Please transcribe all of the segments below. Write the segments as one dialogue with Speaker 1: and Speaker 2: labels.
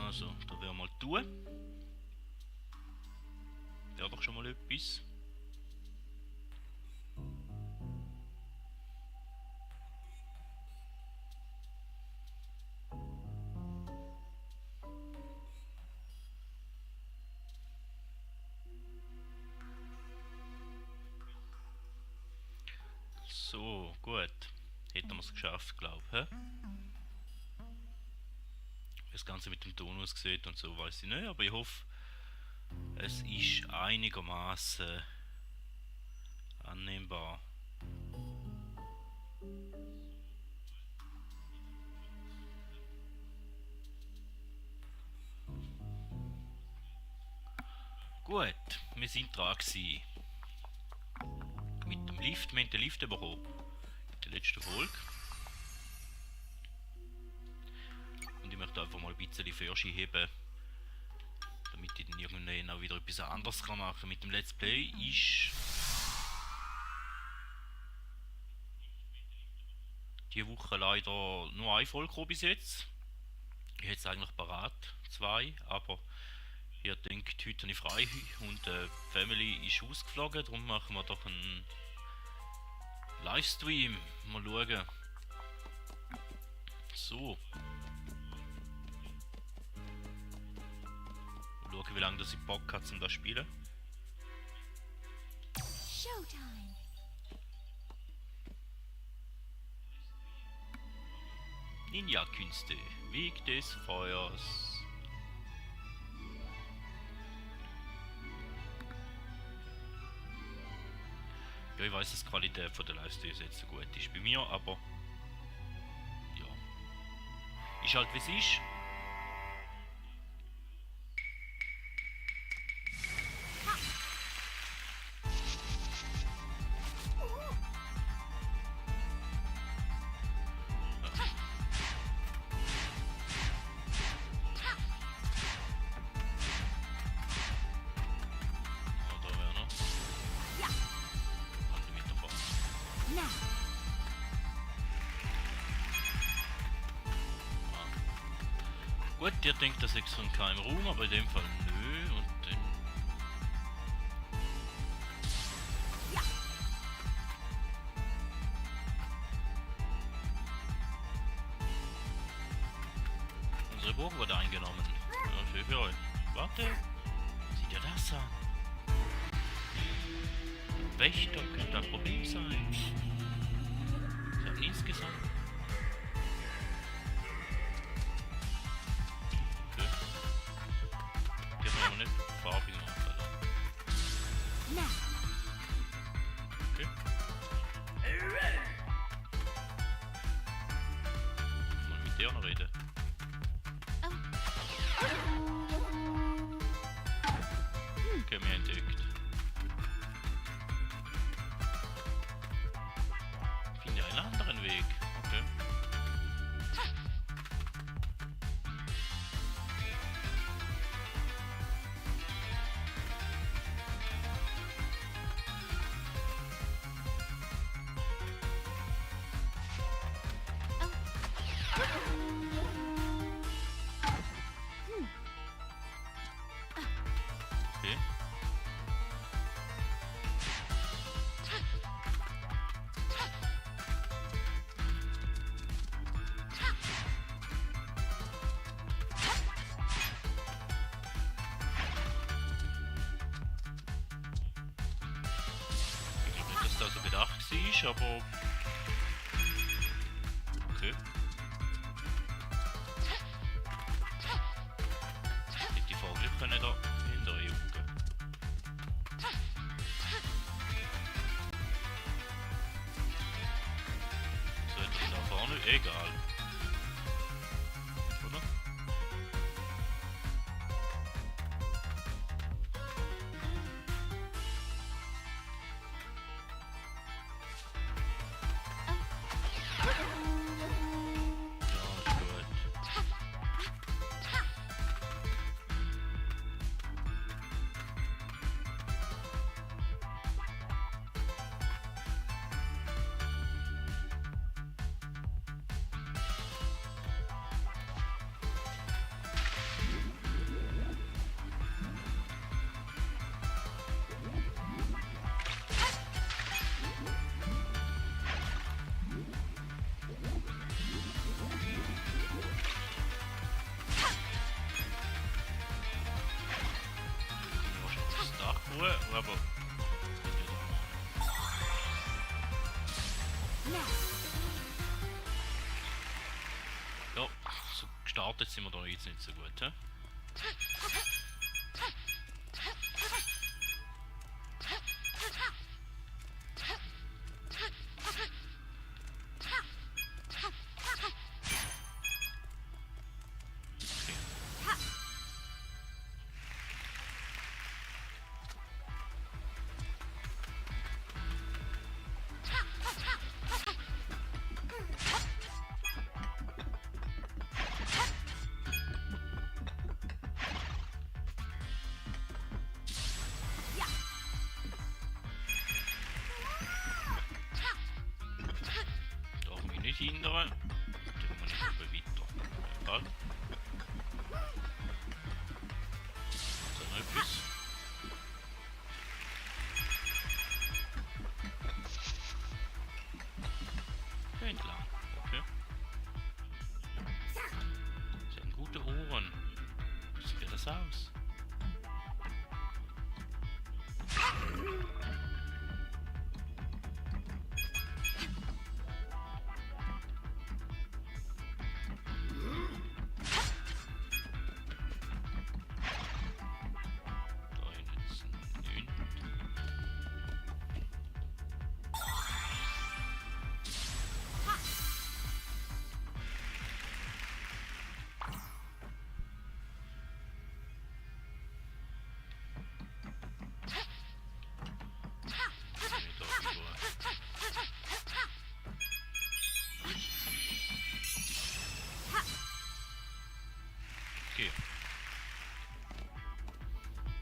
Speaker 1: Also, da werden wir mal tun. Wäre doch schon mal etwas. So, gut. Hätten wir es geschafft, glaube ich. Wie das Ganze mit dem Ton aussieht und so, weiß ich nicht, aber ich hoffe, es ist einigermaßen annehmbar. Gut, wir sind dran gewesen. Mit dem Lift, wir haben den Lift bekommen. In der letzten Folge. Und ich möchte einfach mal ein bisschen Fürsche heben, damit ich dann irgendwann auch wieder etwas anderes kann machen. Mit dem Let's Play ist die Woche leider nur eine Folge gekommen bis jetzt. Ich hätte es eigentlich parat, 2, aber ihr denkt, heute habe ich frei und die Family ist ausgeflogen, darum machen wir doch einen Livestream. Mal schauen. So. Mal schauen, wie lange das ich Bock hat, um das zu spielen.
Speaker 2: Showtime.
Speaker 1: Ninja-Künste, Weg des Feuers. Ja, ich weiß, dass die Qualität von der Livestreams jetzt so gut ist bei mir, aber ja. Ist halt wie es ist. Gut, ihr denkt, das ist so ein kleiner Raum, aber in dem Fall nö. Und dann.
Speaker 2: Ja.
Speaker 1: Unsere Burg wurde eingenommen. Ja, schön für euch. Warte. Seht ihr das an? Wächter könnte ein Problem sein. Sie haben nichts gesagt. Nicht farbig machen, oder? Okay. Mal mit der noch reden. Okay, mir entdeckt. Ich finde einen anderen Weg. Okay. Okay. Ich glaube nicht, dass das so bedacht war, aber. Okay. Hätte die Vogel können da hinter jucken. So, das da vorne, egal. Oder? Ja, ist gut. Ruhe, aber...
Speaker 2: Nest.
Speaker 1: Ja, so gestartet sind wir da jetzt nicht so gut, hä? Darf mich nicht hindern. Dann muss ich aber weiter. Egal. So, noch etwas. Hier entlang. Okay. Sie haben gute Ohren. Wie sieht das aus? Da hinten ist ein Hühn. Nee, da über. Okay.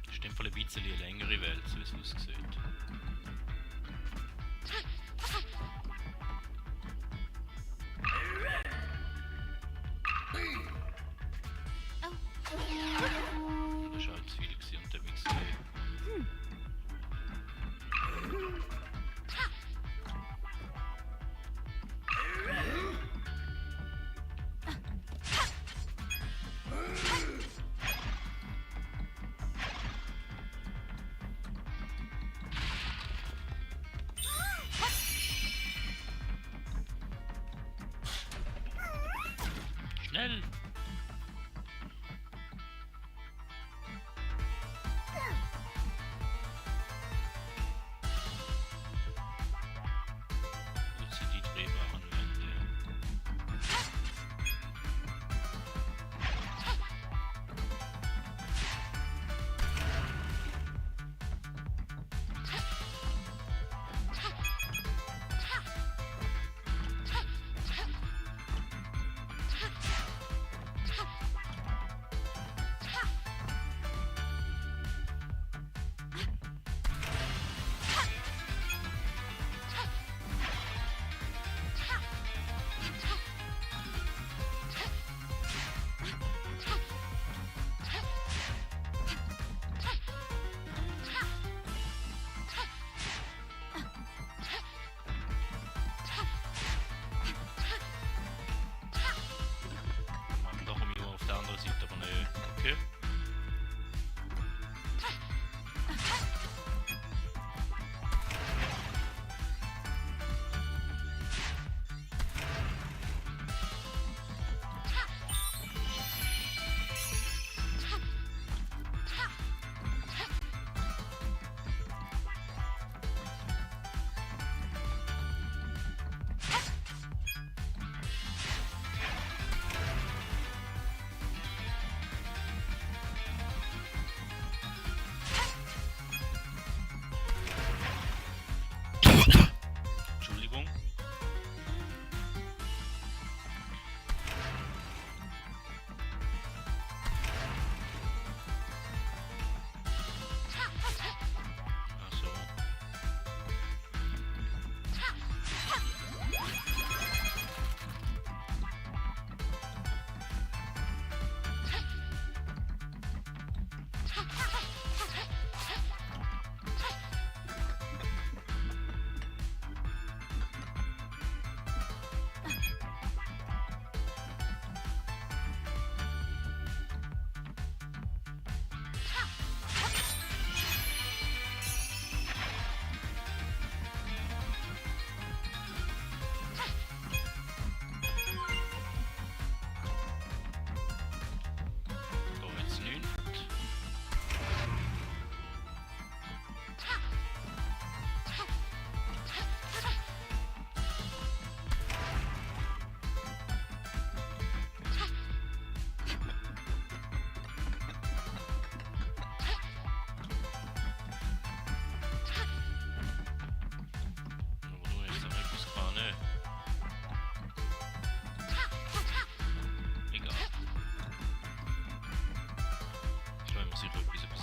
Speaker 1: Das ist in dem Fall ein bisschen eine längere Welt, so wie es aussieht. Und das ist halt zu viel gewesen und dann habe ich gesehen.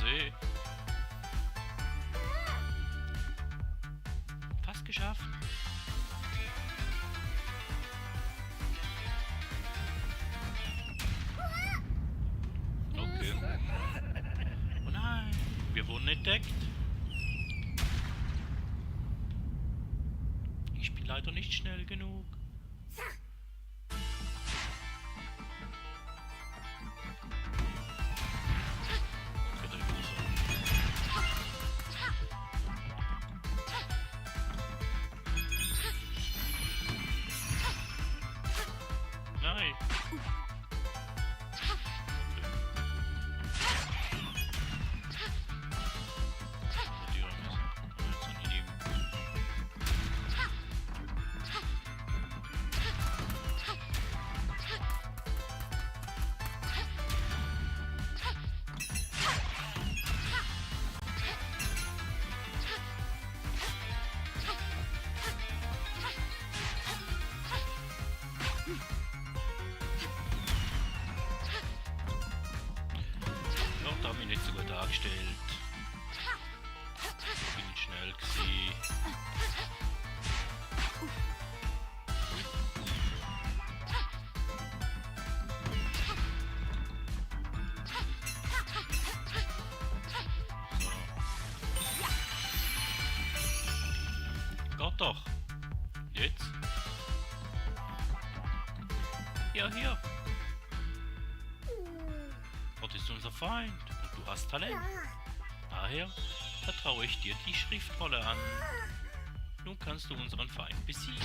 Speaker 1: See. Fast geschafft. Okay. Oh nein, wir wurden entdeckt. Ich bin leider nicht schnell genug. Nein. Ja, da habe ich nicht so gut dargestellt. Bin ich schnell gewesen. So. Geht doch. Jetzt? Ja, hier. Dort ist unser Feind und du hast Talent. Daher vertraue ich dir die Schriftrolle an. Nun kannst du unseren Feind besiegen.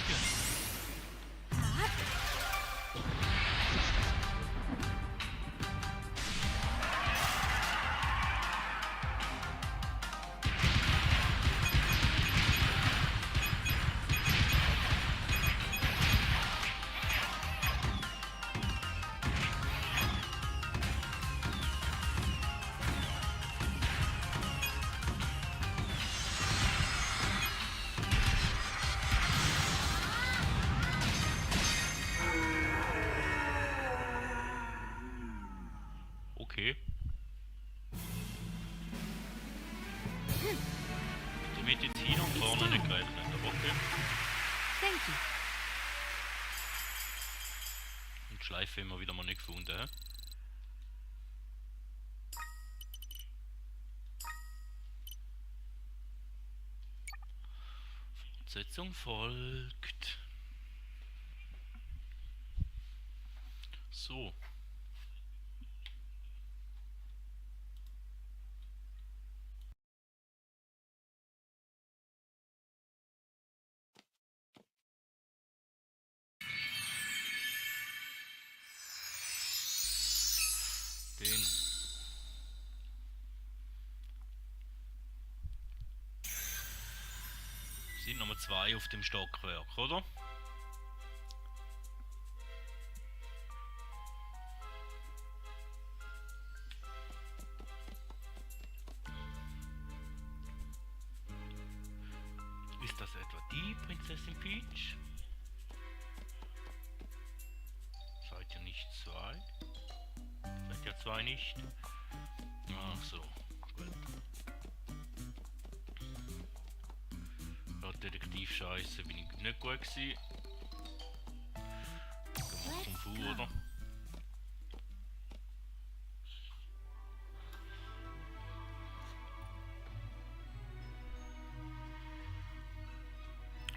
Speaker 1: Okay. Die Mediziner vorne nicht gerechnet, aber okay.
Speaker 2: Thank you.
Speaker 1: Und Schleife immer wieder mal nicht gefunden, hä? Fortsetzung folgt. So. Den. Sind Nummer 2 auf dem Stockwerk, oder? Ist das etwa die Prinzessin Peach? Seid ihr nicht 2? Seid ihr 2 nicht? Ach so, gut. Ja, Detektiv-Scheiße bin ich nicht gut gewesen. Gehen wir zum Fuhr, oder?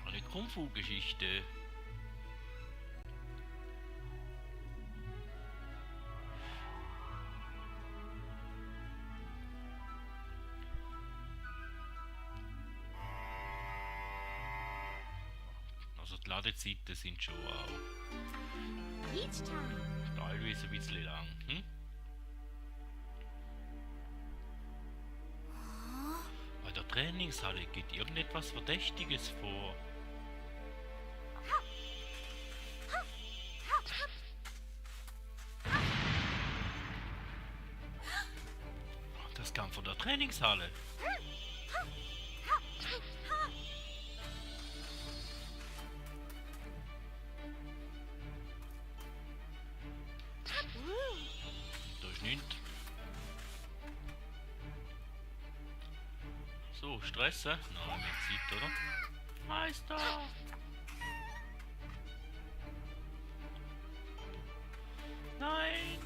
Speaker 1: Eine Kung-Fu-Geschichte. Also die Ladezeiten sind schon auch
Speaker 2: Each time.
Speaker 1: teilweise ein bisschen lang. Hm? Bei der Trainingshalle geht irgendetwas Verdächtiges vor. Das kam von der Trainingshalle. Da ist nichts. So, stressen? Nein, mit Zeit, oder? Meister! Nein!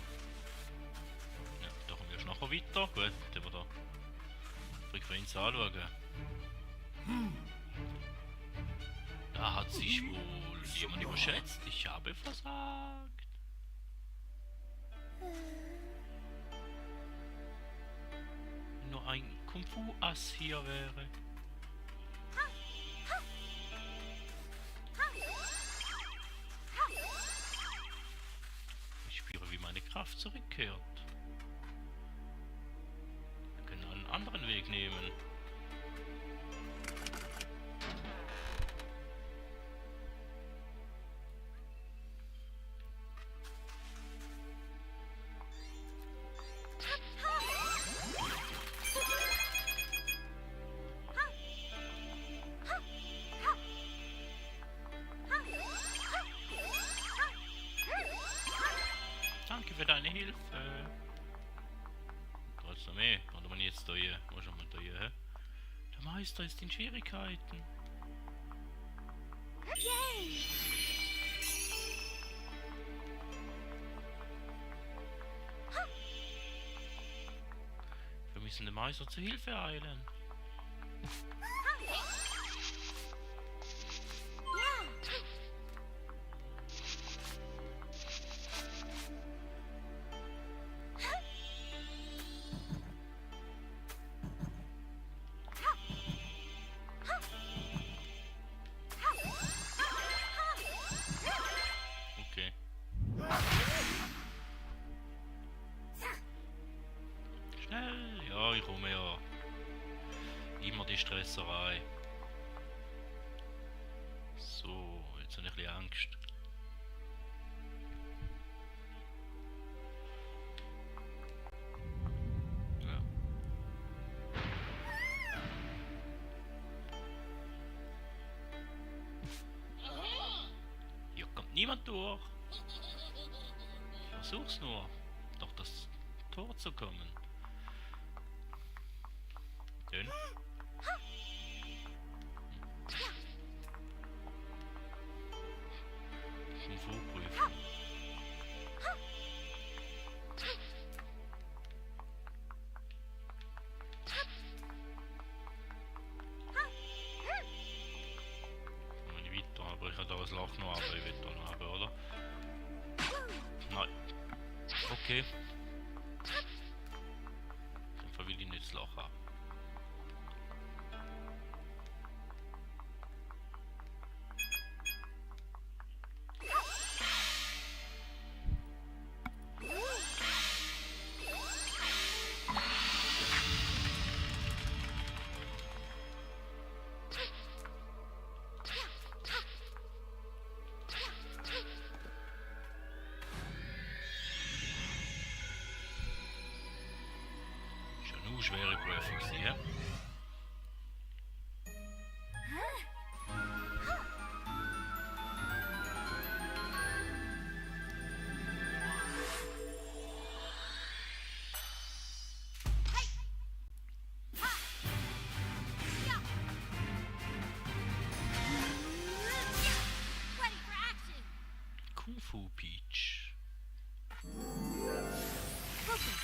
Speaker 1: Ja, da kommen wir erst nachher weiter. Gut, dann wir da Frequenz anschauen. Da hat sich wohl jemand überschätzt. Ich habe versagt. Wenn nur ein Kung-Fu-Ass hier wäre. Ich spüre, wie meine Kraft zurückkehrt. Wir können einen anderen Weg nehmen. Danke für deine Hilfe. Trotzdem, oder man jetzt da hier, wo schon mal da hier, hä? Der Meister ist in Schwierigkeiten.
Speaker 2: Yay!
Speaker 1: Wir müssen dem Meister zu Hilfe eilen. Okay. Schnell! Ja, ich komme ja. Immer die Stresserei. So, jetzt habe ich ein bisschen Angst. Ja. Hier kommt niemand durch. Ich versuch's nur, durch das Tor zu kommen. Denn Kung-Fu-Prüfung. Kann man nicht weiter, aber ich habe da ein Loch noch, aber ich will da noch haben, oder? Nein. Okay. Dann will ich nicht das Loch haben. Schon nur schwere Prüfung, sie, hä?
Speaker 2: Ready for action!
Speaker 1: Kung-Fu Peach.
Speaker 2: Focus!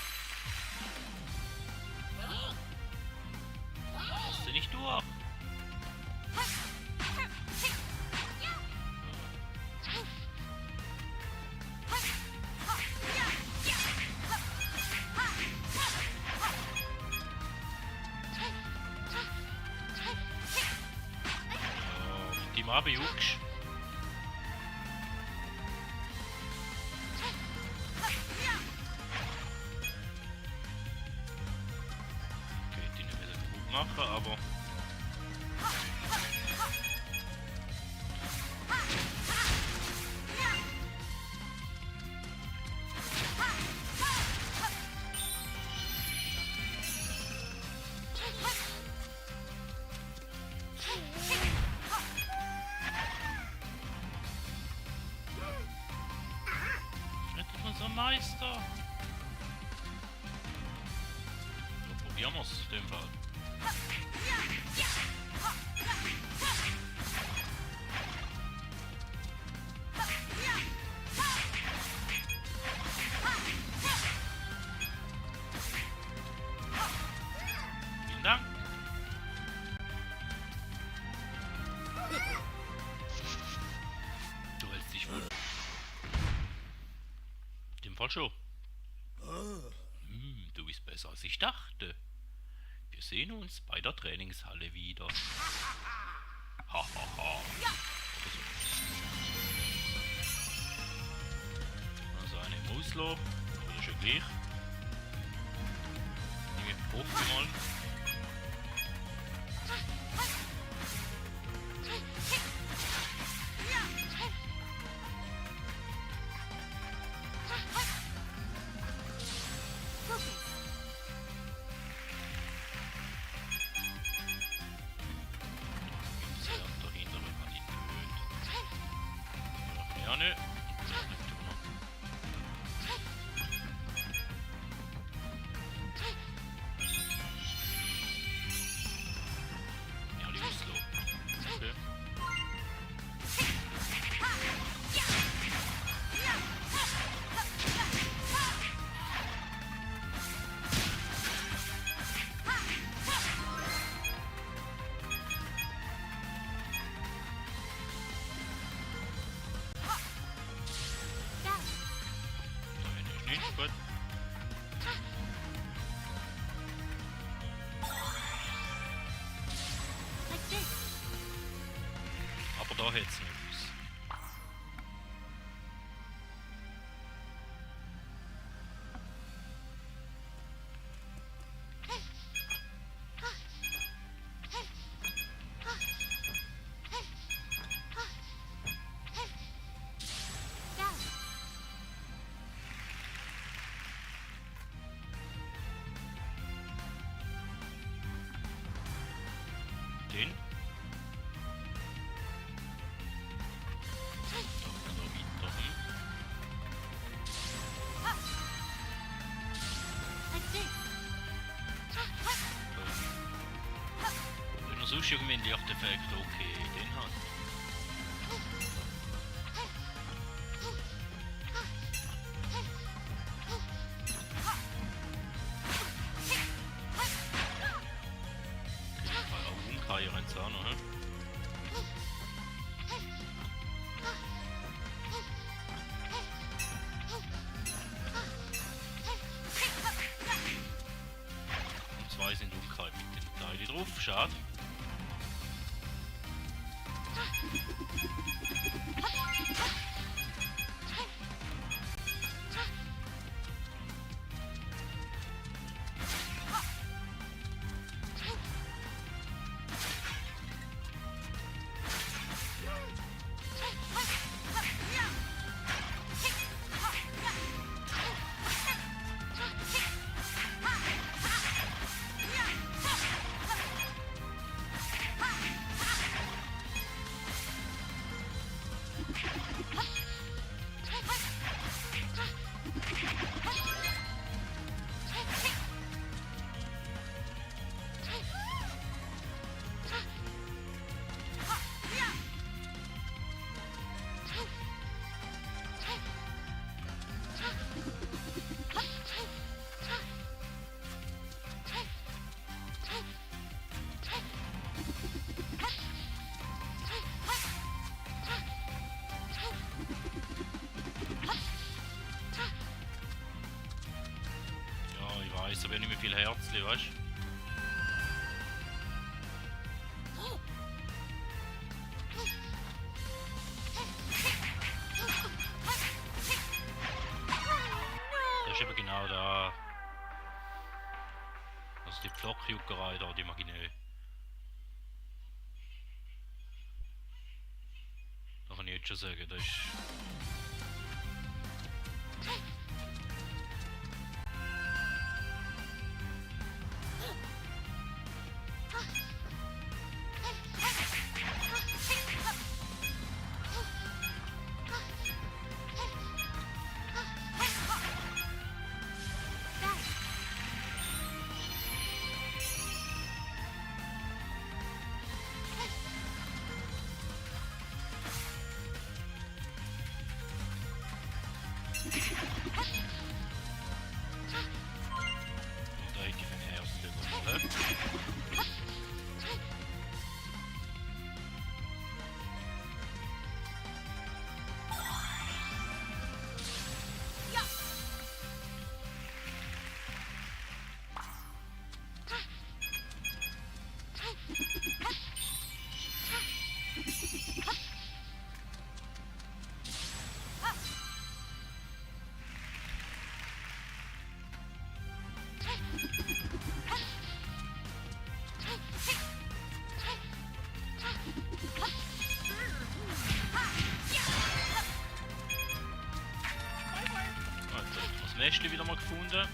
Speaker 1: Hast du nicht durch? Die Mabe juckst. Okay, die nicht wieder gut machen, aber. Rettet unser Meister! So, probieren wir es in dem Fall. Vielen Dank. Du hältst dich wohl. In dem Fall schon. Du bist besser als ich dachte. Wir sehen uns bei der Trainingshalle wieder. Hahaha. Also eine Muslo. Das ist ja gleich. Ich hoffe mal. Nö. Ja, die ist so. Okay. Nicht gut.
Speaker 2: Like this.
Speaker 1: Aber da hätte es nicht aus.
Speaker 2: Down.
Speaker 1: Den. Da weiter.
Speaker 2: Like this.
Speaker 1: Wenn er sonst irgendwie ein Lichteffekt, okay, den hat. Hier ein Zahn, oder? Und zwei sind unkalt mit den Teilen drauf, schade. Ist aber nicht mehr viel Herzli, weißt du? Das ist eben genau da. Also die Pflockjuckerei da, die mag ich nicht. Da kann ich jetzt schon sagen, das ist... Nestchen wieder mal gefunden.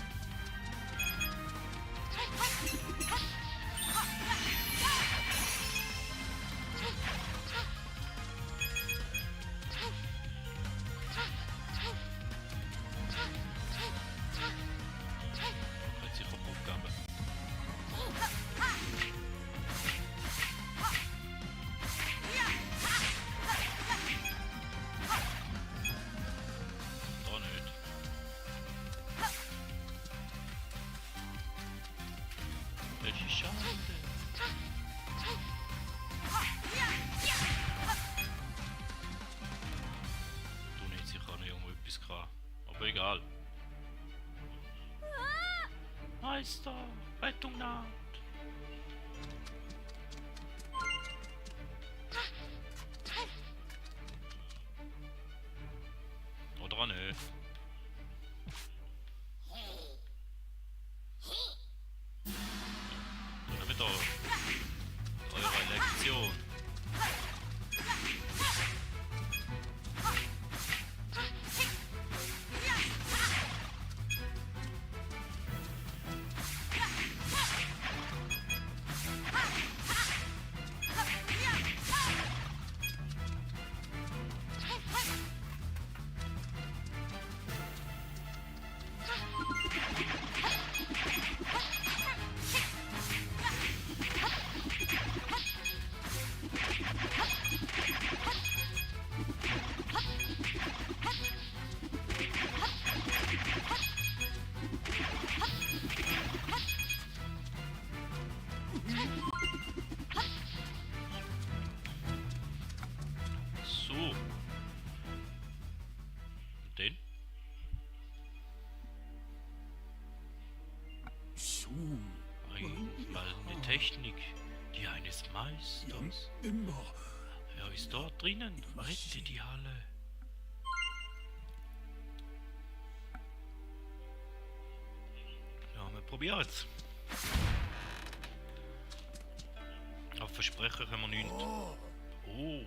Speaker 1: Hat sich kaputt gegeben. Da nicht. Das ist schade. Du nicht sicher noch irgendwo etwas gehabt. Aber egal. Meister, Rettung naht. Oder auch nicht. Dann wieder eure Lektion. So. Und den? Einmal eine Technik, die eines Meisters. Er ist dort drinnen. Rette die Halle. Ja, wir probieren es. Auf Versprechen können wir nichts. Oh,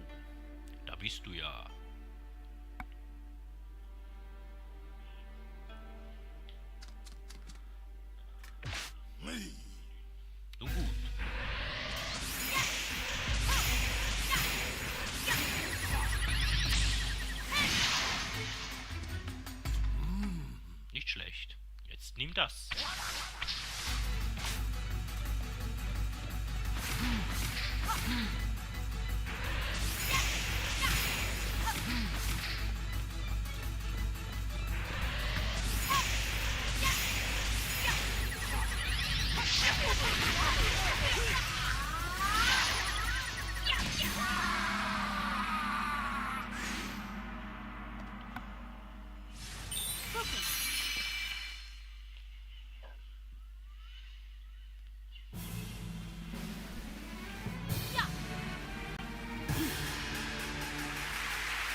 Speaker 1: da bist du ja. Nun gut. Nicht schlecht. Jetzt nimm das.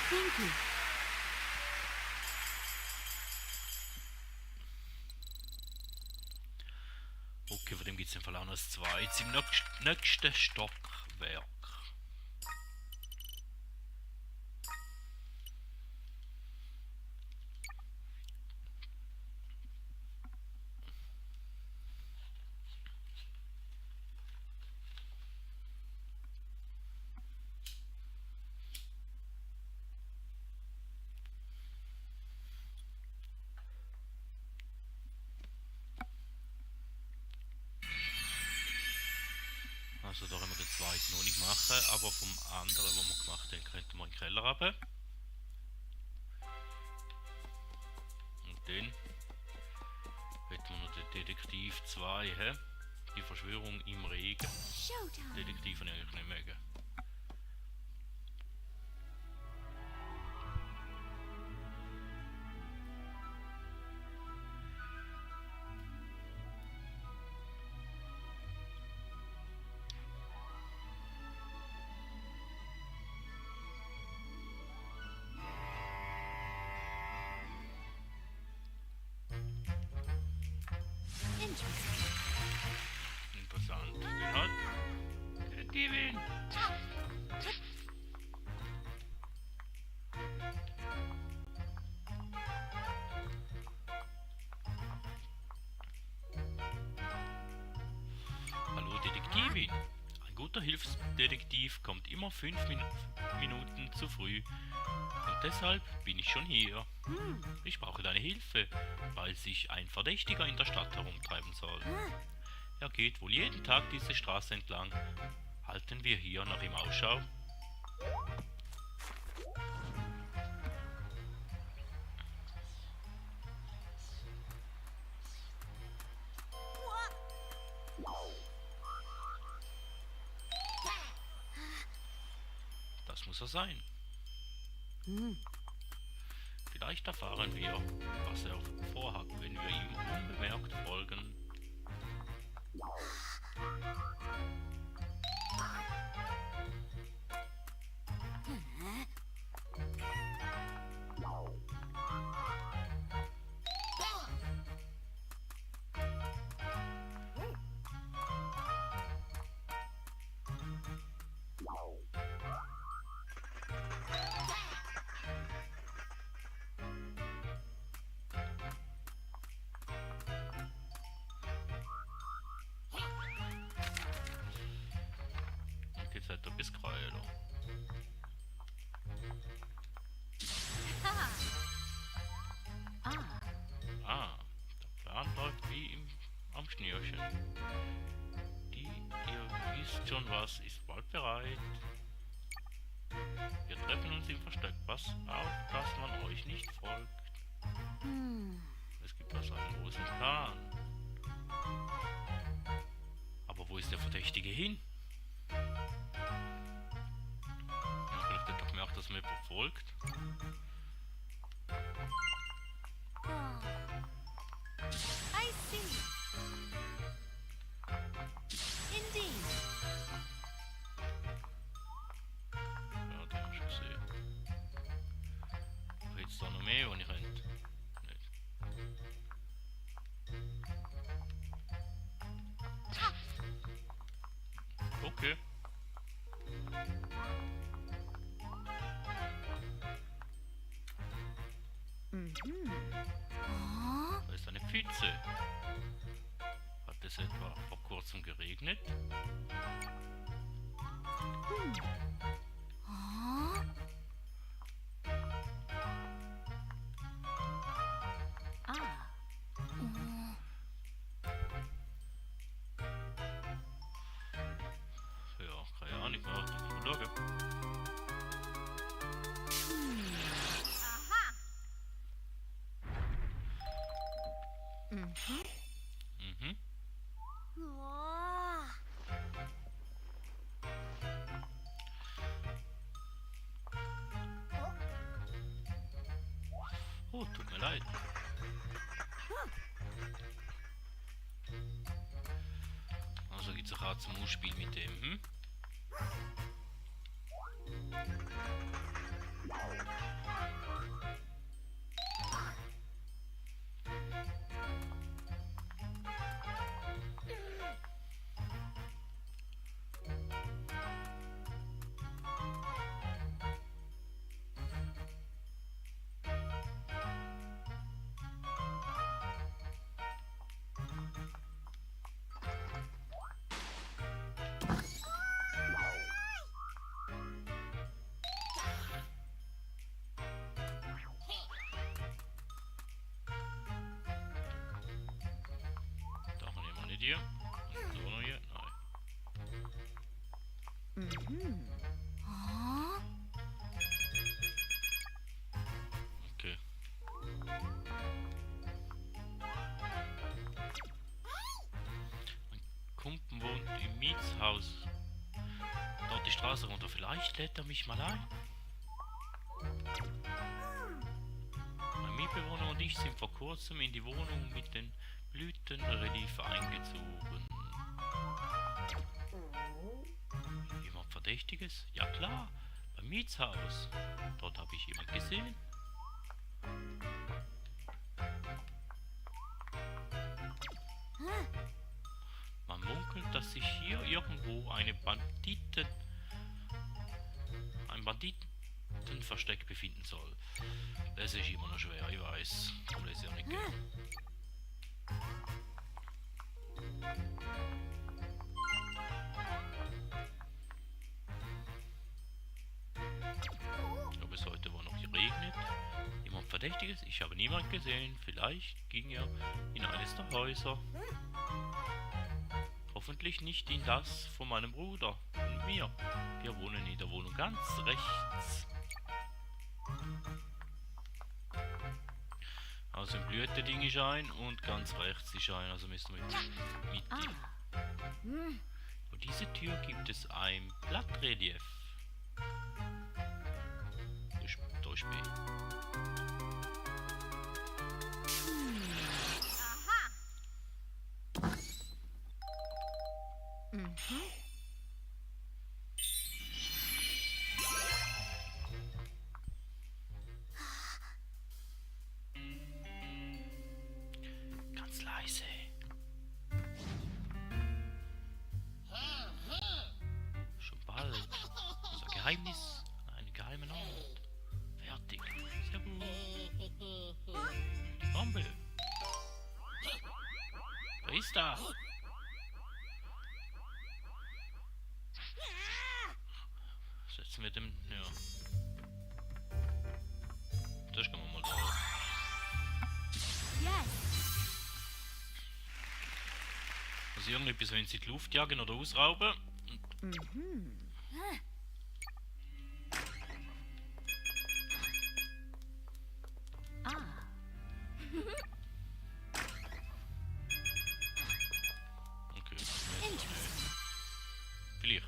Speaker 2: Thank you.
Speaker 1: Okay, von dem gibt es im Fall auch noch ein zweites im nächsten Stockwerk. Also da können wir den zweiten noch nicht machen, aber vom anderen, den wir gemacht haben, könnten wir in den Keller runter. Und dann hätten wir noch den Detektiv 2, hä? Die Verschwörung im Regen.
Speaker 2: Showtime.
Speaker 1: Detektiv habe ich eigentlich nicht mögen.
Speaker 2: Interesting.
Speaker 1: Interessant. Den hat der Devin. guter Hilfsdetektiv kommt immer 5 Minuten zu früh. Und deshalb bin ich schon hier. Ich brauche deine Hilfe, weil sich ein Verdächtiger in der Stadt herumtreiben soll. Er geht wohl jeden Tag diese Straße entlang. Halten wir hier nach ihm Ausschau? Das muss er sein. Vielleicht erfahren wir, was er vorhat, wenn wir ihm unbemerkt folgen. Und jetzt hat er bis Kräuter. Ah, der Plan läuft wie am Schnürchen. Ihr wisst schon was, ist bald bereit. Wir treffen uns im Versteck. Pass auf, dass man euch nicht folgt. Es gibt also einen großen Plan. Aber wo ist der Verdächtige hin? Ja, vielleicht hat er gemerkt, dass man jemand folgt.
Speaker 2: I see. Indeed.
Speaker 1: Ja, den hast du gesehen. Jetzt da noch mehr, wenn ich rennt. Nicht. Okay. Da ist eine Pfütze. Hat es etwa vor kurzem geregnet? Ja, keine Ahnung, mal schauen. Mhm. Oh, tut mir leid. Also geht's auch hart zum Spiel mit dem, hm? Da haben wir nicht hier. Und so noch hier. Nein. Okay. Mein Kumpel wohnt im Mietshaus. Dort die Straße runter. Vielleicht lädt er mich mal ein. Mein Mitbewohner und ich sind vor kurzem in die Wohnung mit den Blütenrelief eingezogen. Jemand Verdächtiges? Ja klar, beim Mietshaus. Dort habe ich jemand gesehen. Man munkelt, dass sich hier irgendwo ein Banditenversteck befinden soll. Das ist immer noch schwer, ich weiß. Darum lese ich auch nicht gerne. Verdächtiges? Ich habe niemand gesehen. Vielleicht ging er in eines der Häuser. Hoffentlich nicht in das von meinem Bruder und mir. Wir wohnen in der Wohnung ganz rechts. Also im Blütending ist ein und ganz rechts ist ein. Also müssen wir mit ihm. Vor dieser Tür gibt es ein Blattrelief. Da ist B. Ganz leise. Schon bald. Unser Geheimnis an einem geheimen Ort. Fertig. Sehr gut. Die Bombe. Wer ist da? Setzen wir dem. Ja. Das können wir mal da.
Speaker 2: Yes.
Speaker 1: Also irgendetwas, wenn sie die Luft jagen oder ausrauben. Okay.
Speaker 2: Interesting.
Speaker 1: Vielleicht.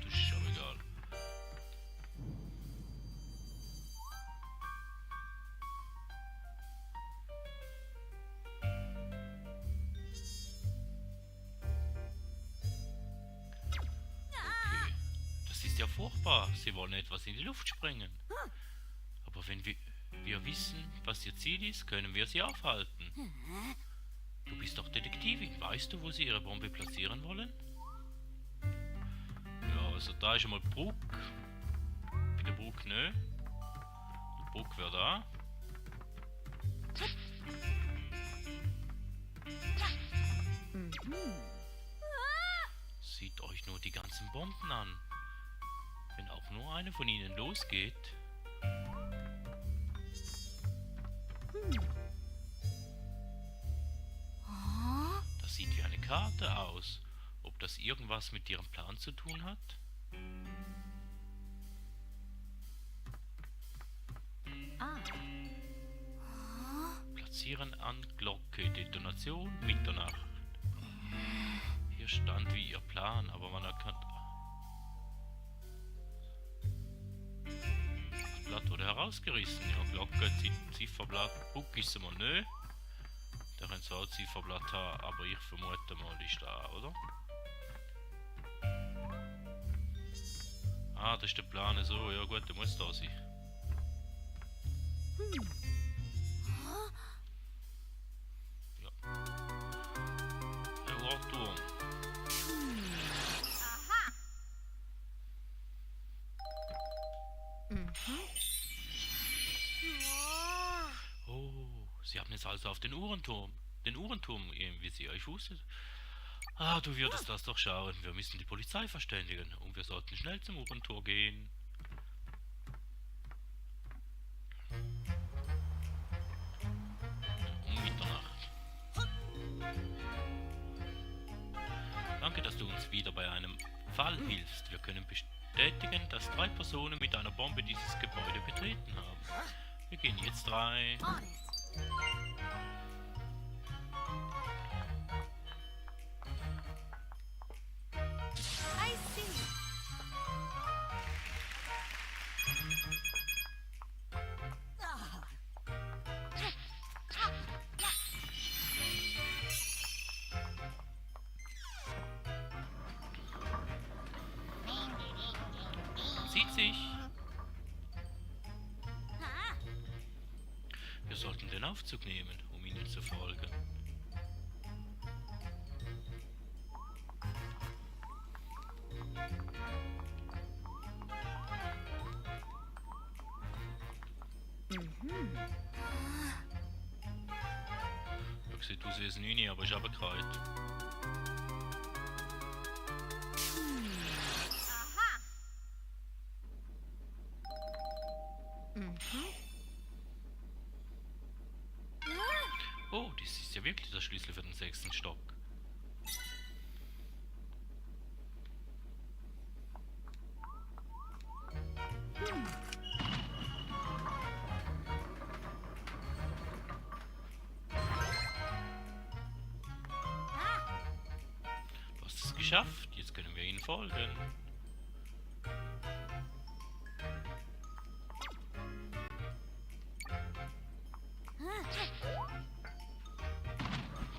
Speaker 1: Das ist aber egal. Okay. Das ist ja furchtbar. Sie wollen etwas in die Luft sprengen. Aber wenn wir wissen, was ihr Ziel ist, können wir sie aufhalten. Du bist doch Detektivin. Weißt du, wo sie ihre Bombe platzieren wollen? Ja, also da ist schon mal Brooke. Bei der Brooke nö. Die Brooke wäre da. Seht euch nur die ganzen Bomben an. Wenn auch nur eine von ihnen losgeht. Das sieht wie eine Karte aus. Ob das irgendwas mit ihrem Plan zu tun hat? Platzieren an Glocke. Detonation Mitternacht. Hier stand wie ihr Plan, aber man erkannt. Das Blatt wurde herausgerissen. Ja, Glocke, Zifferblatt, Buck ist mal nö. Der kann zwar Zifferblatt haben, aber ich vermute mal, ist da, oder? Ah, das ist der Plan so. Ja gut, der muss da sein. Ja. Der Uhrturm. Oh, Sie haben jetzt also auf den Uhrenturm im Visier. Ich wusste. Ah, du würdest das doch schauen. Wir müssen die Polizei verständigen und wir sollten schnell zum Uhrentor gehen. Um Mitternacht. Danke, dass du uns wieder bei einem Fall hilfst. Wir können bestätigen, dass 3 Personen mit einer Bombe dieses Gebäude betreten haben. Wir gehen jetzt rein.
Speaker 2: On it. I see.
Speaker 1: Sieht sich. Wir sollten den Aufzug nehmen, um ihnen zu folgen. Du sieht aus wie ein 9, aber ist runtergefallen.
Speaker 2: Aha.
Speaker 1: wirklich der Schlüssel für den 6. Stock? Du hast es geschafft, jetzt können wir ihnen folgen.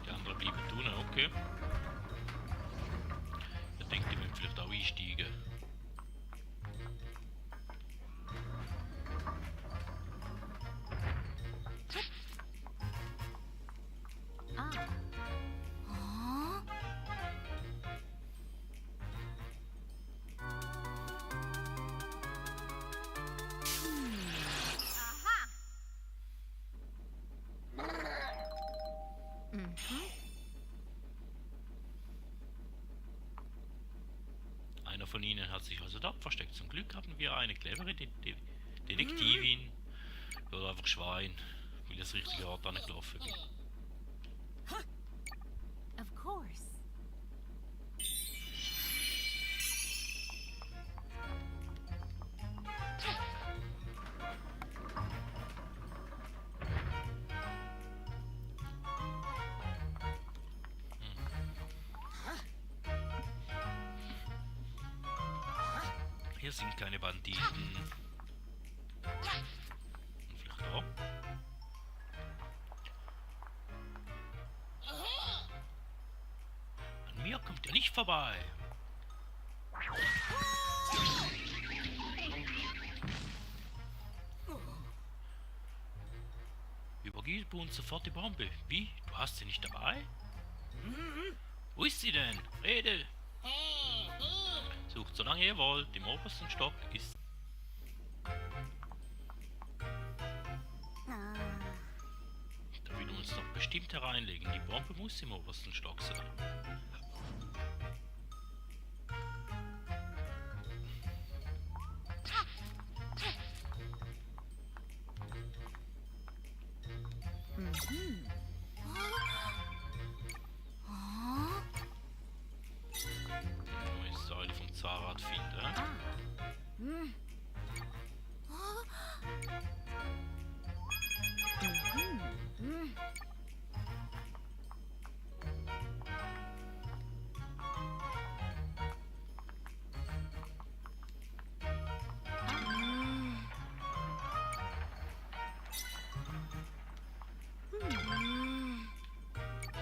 Speaker 1: Die anderen blieben tun, okay. Ich denke, die werden vielleicht auch einsteigen. Einer von ihnen hat sich also dort versteckt. Zum Glück haben wir eine clevere Detektivin. Oder einfach Schwein, weil das richtige Ort angelaufen ist.
Speaker 2: Of course.
Speaker 1: Hier sind keine Banditen. Und vielleicht auch. An mir kommt er nicht vorbei. Übergib uns sofort die Bombe. Wie? Du hast sie nicht dabei? Wo ist sie denn? Rede! Sucht so lange ihr wollt. Im obersten Stock ist... Da will uns doch bestimmt hereinlegen. Die Bombe muss im obersten Stock sein. Die neue Säule vom Zahnrad finden.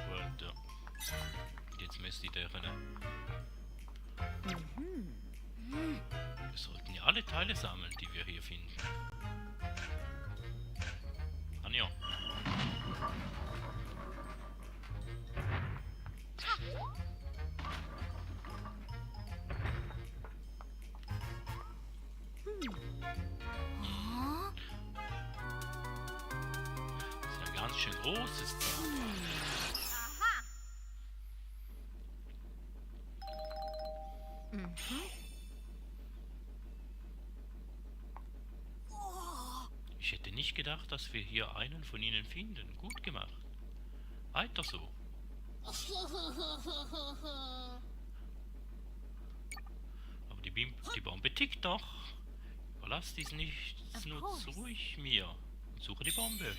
Speaker 1: Gut, ja. Jetzt müsste ich deren... Wir sollten ja alle Teile sammeln, die wir hier finden. Anja. Das ist ein ganz schön großes Zahnrad. Ich hätte nicht gedacht, dass wir hier einen von ihnen finden. Gut gemacht. Weiter so. Aber die Bombe tickt doch. Überlass dies nicht
Speaker 2: Of
Speaker 1: nur
Speaker 2: course.
Speaker 1: ruhig mir. Und suche die Bombe.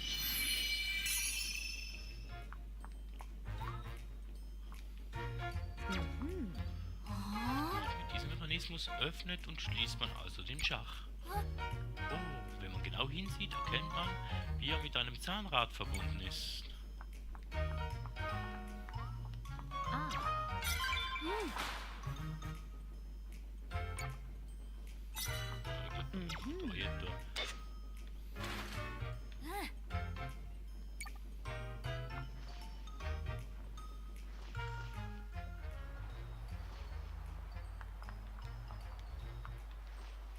Speaker 1: Mit diesem Mechanismus öffnet und schließt man also den Schach. Oh, wenn man genau hinsieht, erkennt man, wie er mit einem Zahnrad verbunden ist.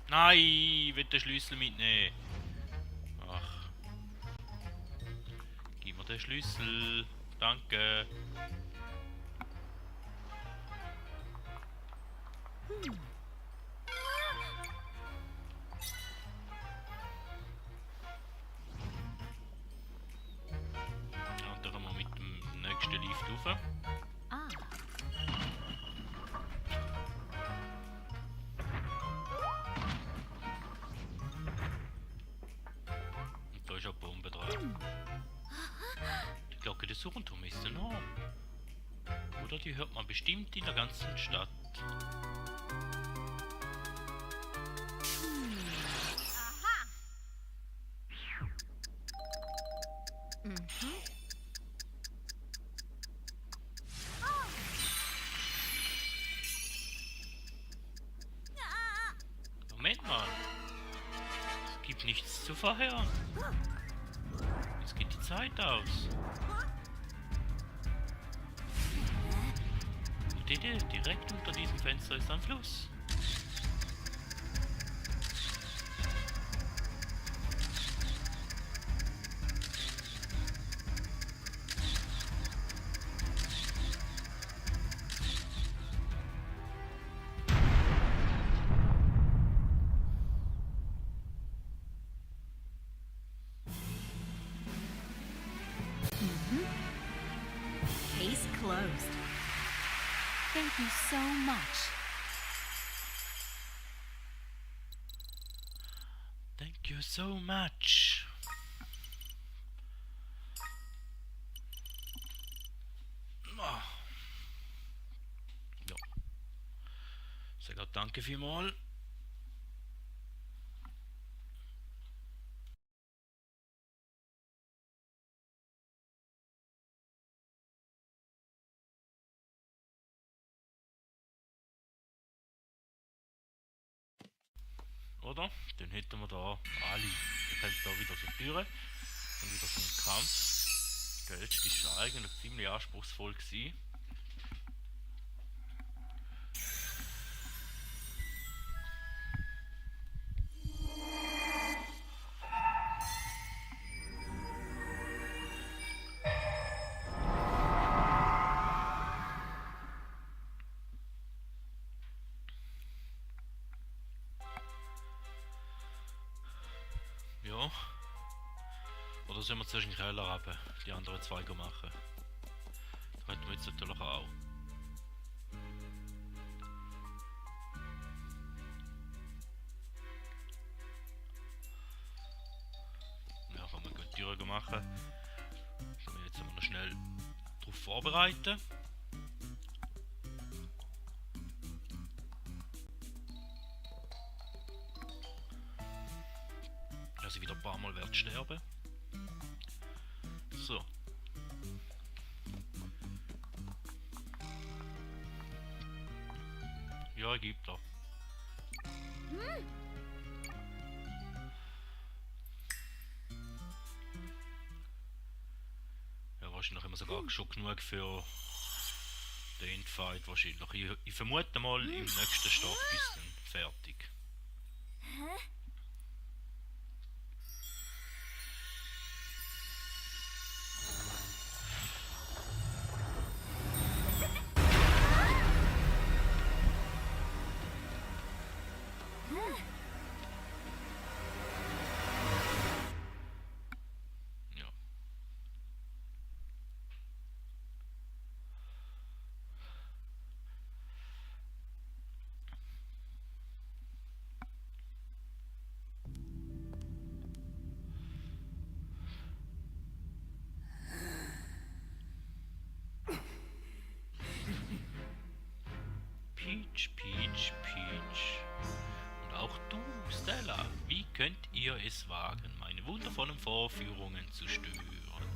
Speaker 1: Nein, ich will den Schlüssel mitnehmen. Ach. Gib mir den Schlüssel. Danke. Ja, und dann mal mit dem Besucherturm ist enorm. Oder die hört man bestimmt in der ganzen Stadt.
Speaker 2: Aha. Mhm. Oh. Ah.
Speaker 1: Moment mal. Es gibt nichts zu verhören. Es geht die Zeit aus. Gute Idee, direkt unter diesem Fenster ist ein Fluss.
Speaker 2: Case closed. Thank you so much.
Speaker 1: Thank you so much. Ah. Ja. Sehr gut, danke vielmals. Oder? Dann hätten wir da alle. Dann kommt da wieder so Türen und wieder so ein Kampf. Der letzte ist ja eigentlich ziemlich anspruchsvoll gewesen. Ja. Oder sollen wir zuerst in den Keller runter, die anderen zwei machen? Das könnten wir jetzt natürlich auch. Ja, kann man gut die Türen machen. Können wir jetzt mal noch schnell darauf vorbereiten. Dass ich wieder ein paar Mal werde sterben. So. Ja, gibt er. Ja, wahrscheinlich haben wir sogar schon genug für den Endfight wahrscheinlich. Ich vermute mal im nächsten Stock ist dann fertig. Ja. Peach, Peach, Peach. Und auch du, Stella, wie könnt ihr es wagen, meine wundervollen Vorführungen zu stören?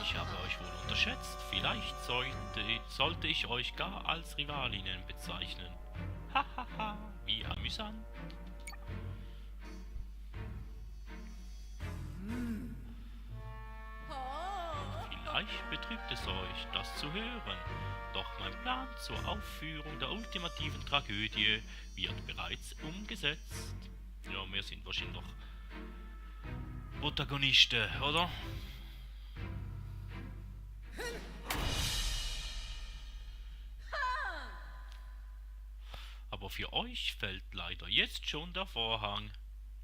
Speaker 1: Ich habe euch wohl unterschätzt. Vielleicht sollte ich euch gar als Rivalinnen bezeichnen. Hahaha, wie amüsant. Vielleicht betrübt es euch, das zu hören. Doch mein Plan zur Aufführung der ultimativen Tragödie wird bereits umgesetzt. Ja, wir sind wahrscheinlich noch Protagonisten, oder? Aber für euch fällt leider jetzt schon der Vorhang.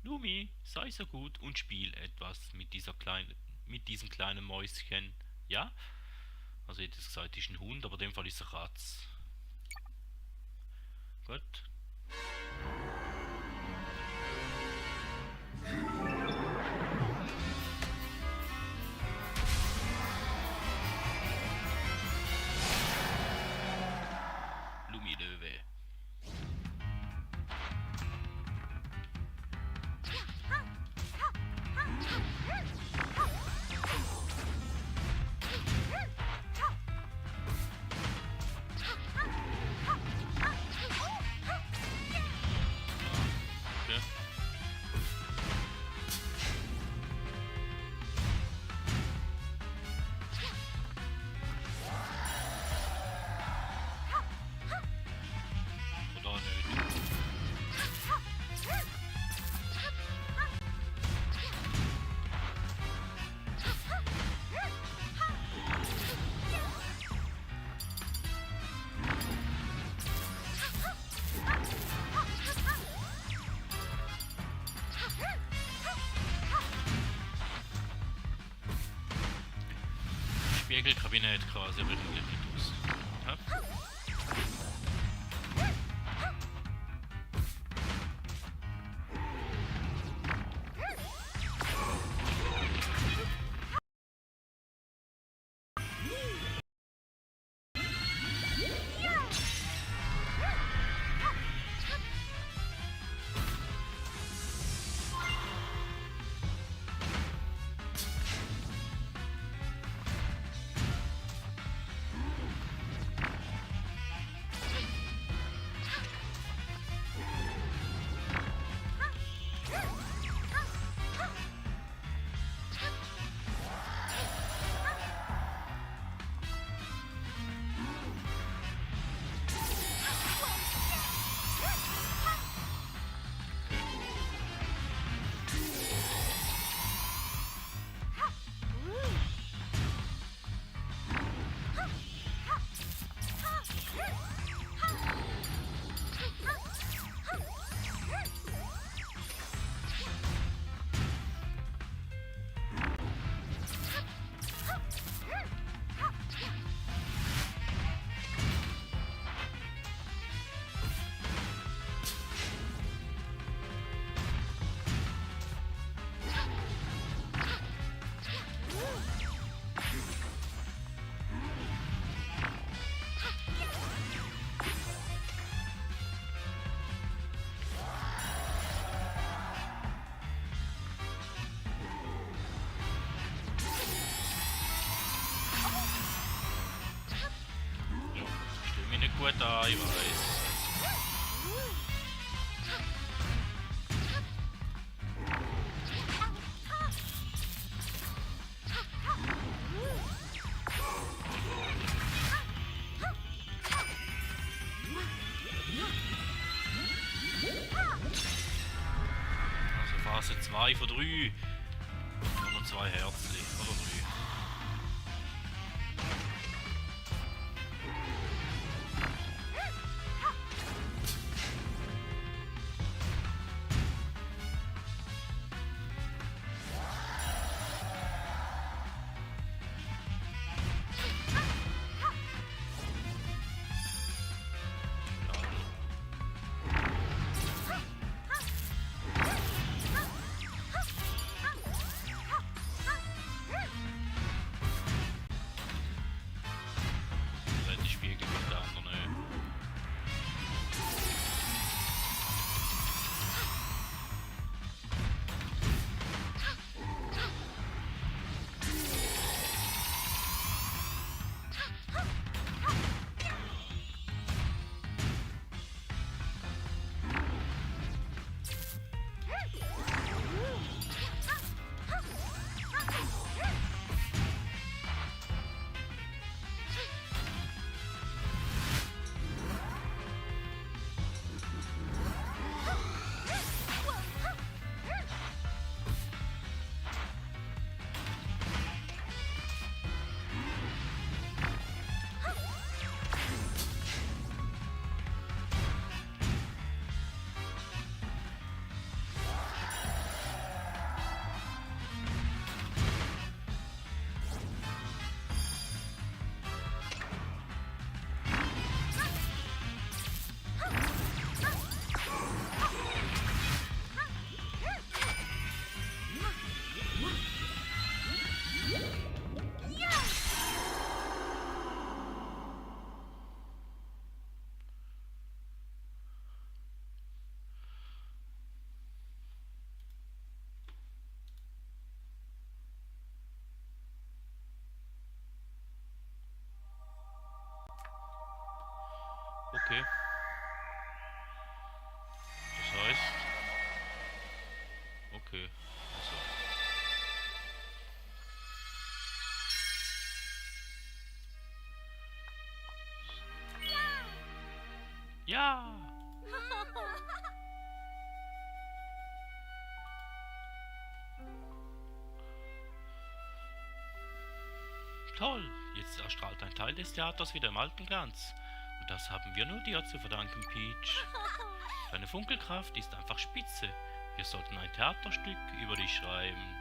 Speaker 1: Lumi, sei so gut und spiel etwas mit diesem kleinen Mäuschen. Ja? Also ich hätte gesagt, ist ein Hund, aber in dem Fall ist es eine Katze. Gut. Spiegelkabinett quasi, aber irgendwie nicht aus. Ja? Stell mich nicht gut an, ich weiß. Also Phase 2 von 3. Nur noch 2 Herzli. Oder 3. Wenn die Spiegel mit der anderen. Okay. Das heißt. Okay. Also. Ja! Toll! Jetzt erstrahlt ein Teil des Theaters wieder im alten Glanz. Und das haben wir nur dir zu verdanken, Peach. Deine Funkelkraft ist einfach spitze. Wir sollten ein Theaterstück über dich schreiben.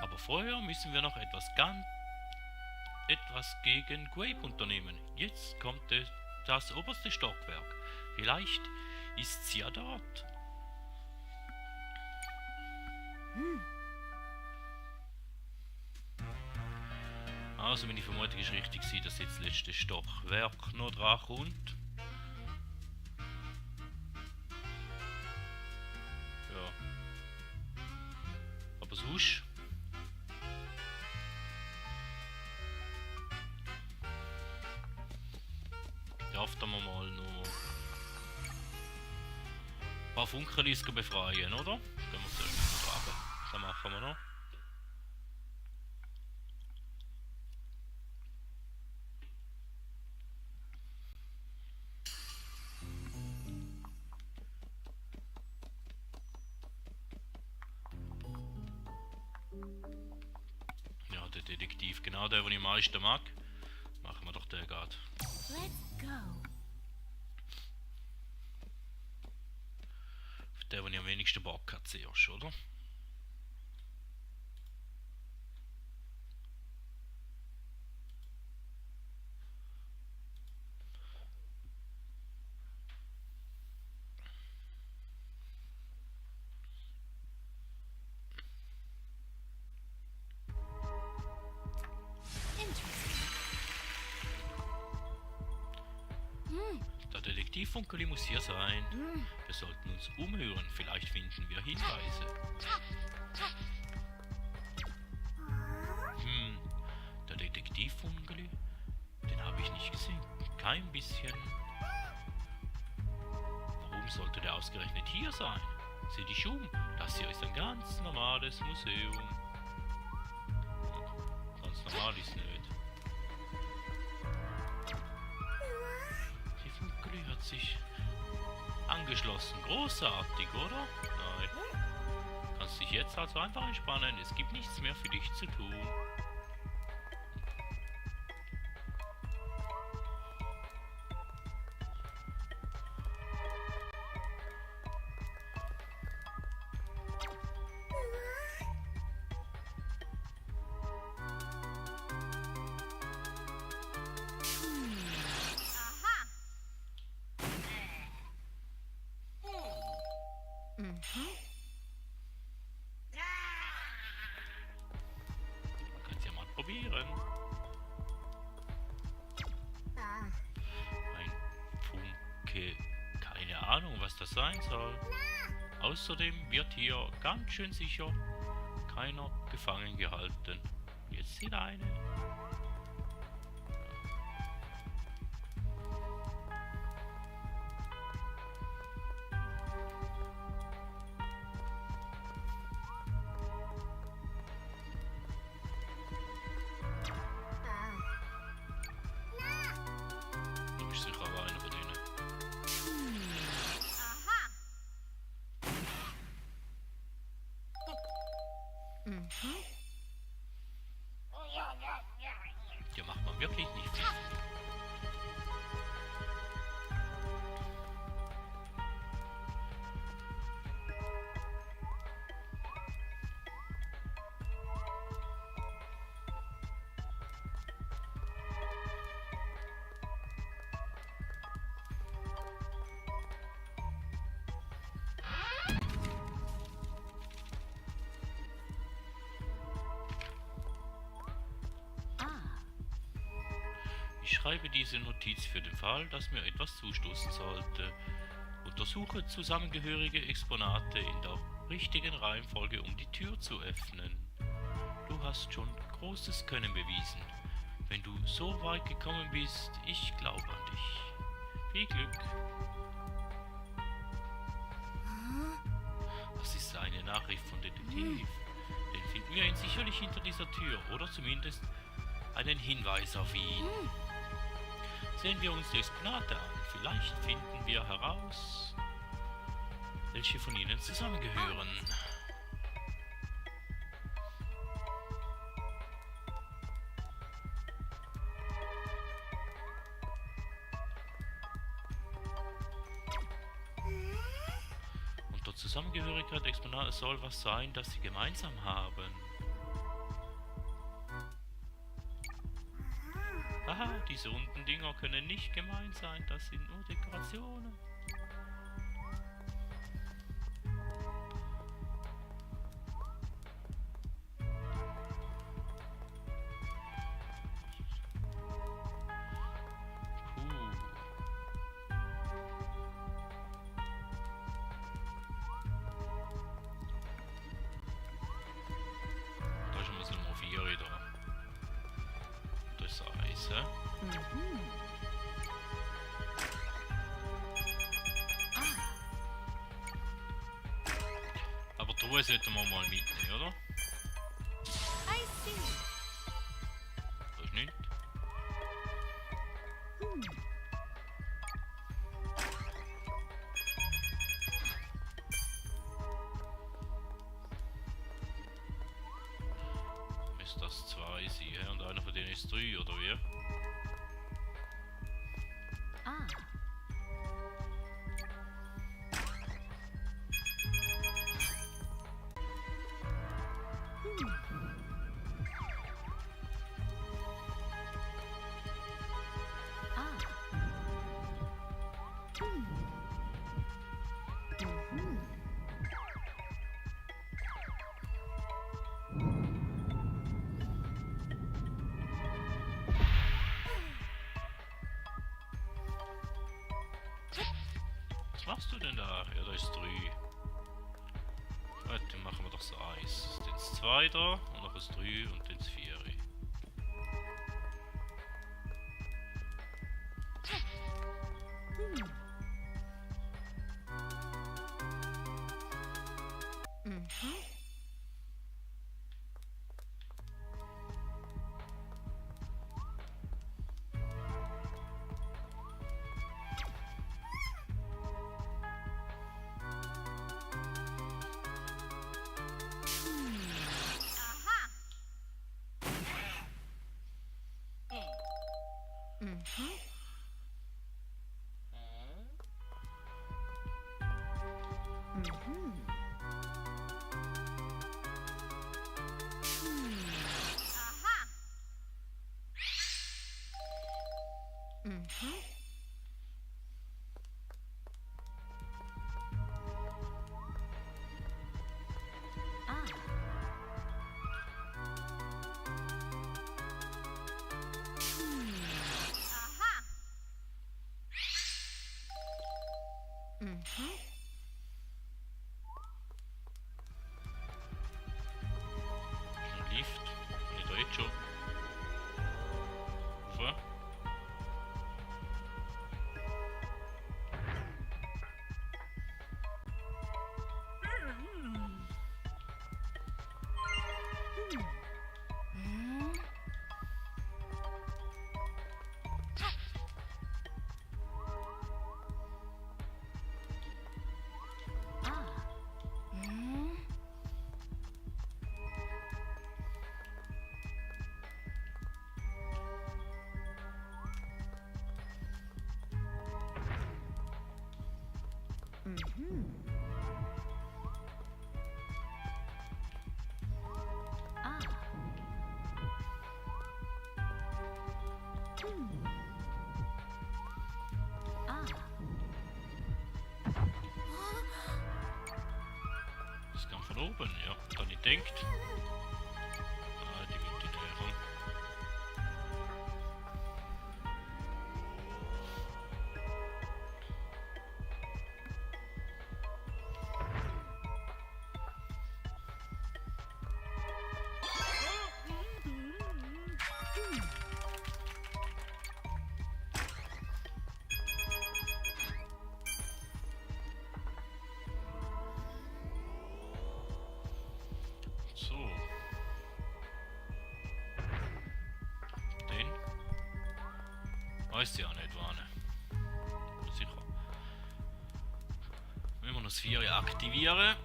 Speaker 1: Aber vorher müssen wir noch etwas gegen Grape unternehmen. Jetzt kommt das oberste Stockwerk. Vielleicht ist sie ja dort. Also, wenn die Vermutung ist richtig, dass jetzt das letzte Stockwerk noch dran kommt. Ja. Aber sonst. Darf da mal noch ein paar Funkelis befreien, oder? Gehen wir zuerst mal tragen. Das machen wir noch. Ja, der Detektiv, genau der, den ich am meisten mag. Machen wir doch den gerade.
Speaker 2: Let's go.
Speaker 1: Der, den ich am wenigsten Bock hat zuerst, oder?
Speaker 2: Interesting.
Speaker 1: Der Detektivfunkeli muss hier sein. Wir sollten uns umhören. Vielleicht finden wir Hinweise. Der Detektivfunkeli? Den habe ich nicht gesehen. Kein bisschen. Warum sollte der ausgerechnet hier sein? Sieh dich um. Das hier ist ein ganz normales Museum. Ganz normal ist nicht. Die Funkeli hat sich angeschlossen. Großartig, oder? Nein. Kannst dich jetzt also einfach entspannen. Es gibt nichts mehr für dich zu tun.
Speaker 2: Aha.
Speaker 1: Kannst ja mal probieren. Ein Funke. Keine Ahnung, was das sein soll. Außerdem wird hier ganz schön sicher keiner gefangen gehalten. Jetzt sind eine. Du bist sicher aber einer von denen.
Speaker 2: Aha.
Speaker 1: Hier macht man wirklich nicht viel. Ich schreibe diese Notiz für den Fall, dass mir etwas zustoßen sollte. Untersuche zusammengehörige Exponate in der richtigen Reihenfolge, um die Tür zu öffnen. Du hast schon großes Können bewiesen. Wenn du so weit gekommen bist, ich glaube an dich. Viel Glück. Das ist eine Nachricht von Detektiv. Den finden wir ihn sicherlich hinter dieser Tür oder zumindest einen Hinweis auf ihn. Sehen wir uns die Exponate an. Vielleicht finden wir heraus, welche von ihnen zusammengehören. Unter Zusammengehörigkeit der Exponate soll was sein, das sie gemeinsam haben. Aha, diese runden Dinger können nicht gemein sein, das sind nur Dekorationen. Da ist schon Nummer 4 wieder. Das ist Eis, hä? Aber Truhe sollten wir mal mitnehmen, oder?
Speaker 2: I see.
Speaker 1: Das ist nicht. Müsste das 2 sein, hä? Und einer von denen ist 3, oder wie?
Speaker 2: Ah.
Speaker 1: Was machst du denn da? Ja, da ist 3. Gut, dann machen wir doch so Eis. Dann ist 2 da, und noch das 3 und dann das 4. Ist ein Lift? Bin ich da jetzt schon? Rauf? Das kam von oben, ja. Dann ich denkt. Ah, die wird die näher. So. Den. Weiß ja nicht, wann. Sicher. Wenn wir noch das 4 aktivieren.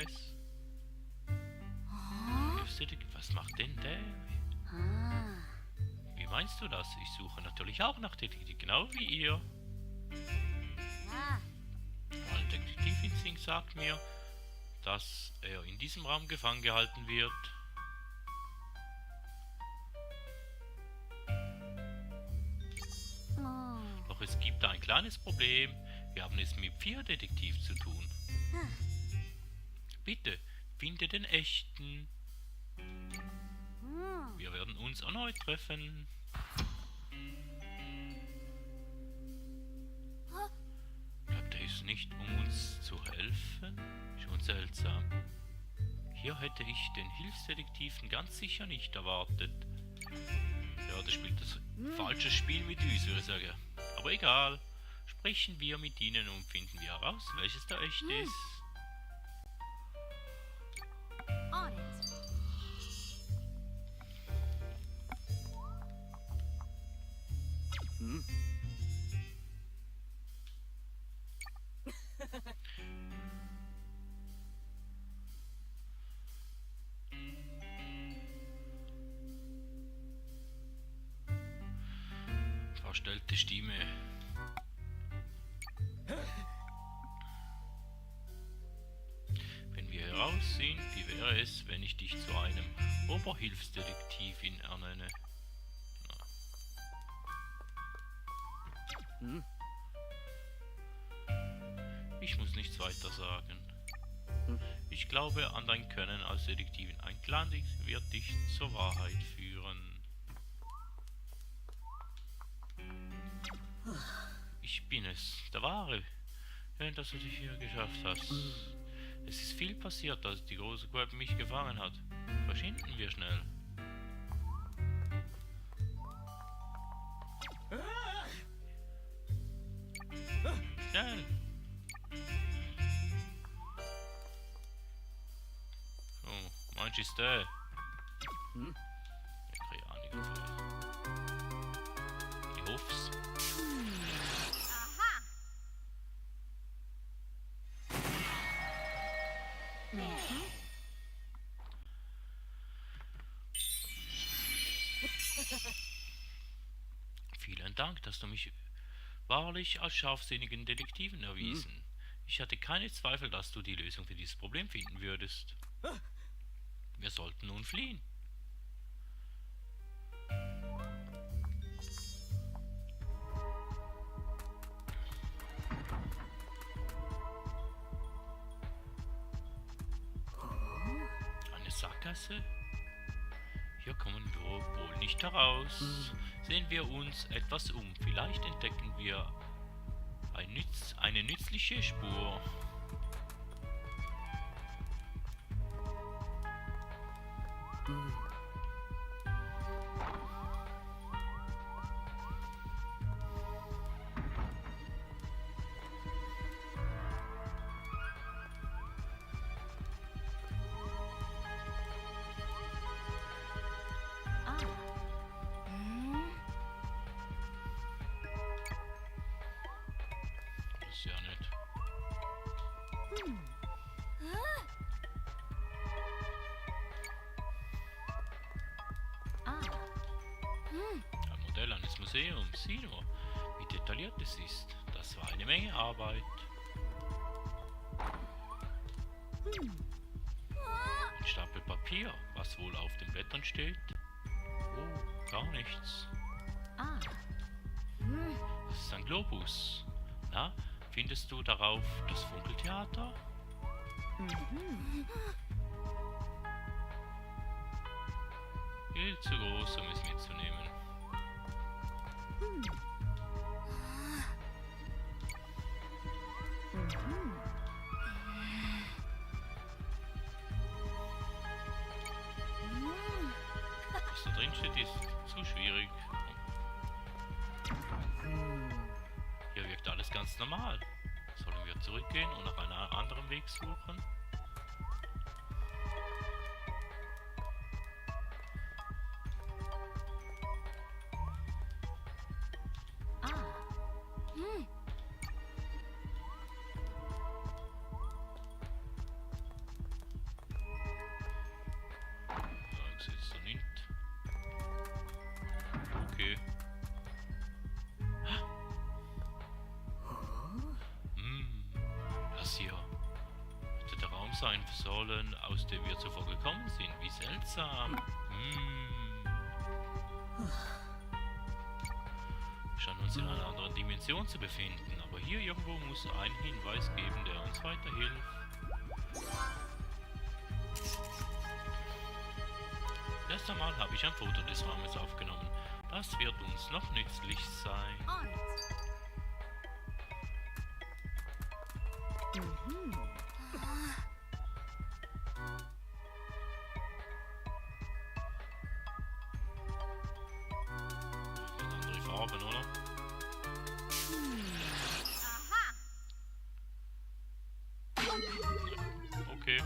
Speaker 1: es?
Speaker 2: Oh.
Speaker 1: Was macht denn der?
Speaker 2: Ah.
Speaker 1: Wie meinst du das? Ich suche natürlich auch nach Detektiv, genau wie ihr.
Speaker 2: Ah.
Speaker 1: Mein Detektivinstinkt sagt mir, dass er in diesem Raum gefangen gehalten wird.
Speaker 2: Oh.
Speaker 1: Doch es gibt da ein kleines Problem. Wir haben es mit 4 Detektiv zu tun.
Speaker 2: Ah.
Speaker 1: Bitte, finde den echten.
Speaker 2: Mm.
Speaker 1: Wir werden uns erneut treffen.
Speaker 2: Ah.
Speaker 1: Bleibt er es nicht, um uns zu helfen? Schon seltsam. Hier hätte ich den Hilfsdetektiven ganz sicher nicht erwartet. Ja, das spielt das falsche Spiel mit uns, würde ich sagen. Aber egal. Sprechen wir mit ihnen und finden wir heraus, welches der echte ist.
Speaker 2: On it.
Speaker 1: Verstellte Stimme. Wenn wir heraus sind, wie wäre es, wenn ich dich zu einem Oberhilfsdetektivin ernenne? Ich muss nichts weiter sagen. Ich glaube an dein Können als Detektivin. Ein kleiner wird dich zur Wahrheit führen. Ich bin es, der Wahre. Schön, dass du dich hier geschafft hast. Es ist viel passiert, als die große Gruppe mich gefangen hat. Verschwinden wir schnell. Schnell! Oh, manch ist der. Ich kriege auch nicht gefallen. Ich hoff's.
Speaker 2: Aha.
Speaker 1: Vielen Dank, dass du mich wahrlich als scharfsinnigen Detektiven erwiesen. Ich hatte keine Zweifel, dass du die Lösung für dieses Problem finden würdest. Wir sollten nun fliehen. Eine Sackgasse? Hier kommen wir wohl nicht heraus. Sehen wir uns etwas um. Vielleicht entdecken wir eine nützliche Spur.
Speaker 2: Ah. Mm.
Speaker 1: Das ist ja nett.
Speaker 2: Ah.
Speaker 1: Ein Modell eines Museums. Sieh nur, wie detailliert es ist. Das war eine Menge Arbeit. Ein Stapel Papier. Was wohl auf den Blättern steht? Oh, gar nichts.
Speaker 2: Ah.
Speaker 1: Das ist ein Globus. Na, findest du darauf das Funkeltheater? Viel zu groß, um es mitzunehmen. Was da drin steht, ist zu schwierig. Hier wirkt alles ganz normal. Sollen wir zurückgehen und nach einem anderen Weg suchen?
Speaker 2: Ah.
Speaker 1: jetzt so nicht. Okay. Das hier hätte der Raum sein sollen, aus dem wir zuvor gekommen sind. Wie seltsam. Scheint uns in einer anderen Dimension zu befinden, aber hier irgendwo muss ein Hinweis geben, der uns weiterhilft. Erst einmal habe ich ein Foto des Raumes aufgenommen. Das wird uns noch nützlich sein.
Speaker 2: On it.
Speaker 1: Andere Farben, oder? Okay.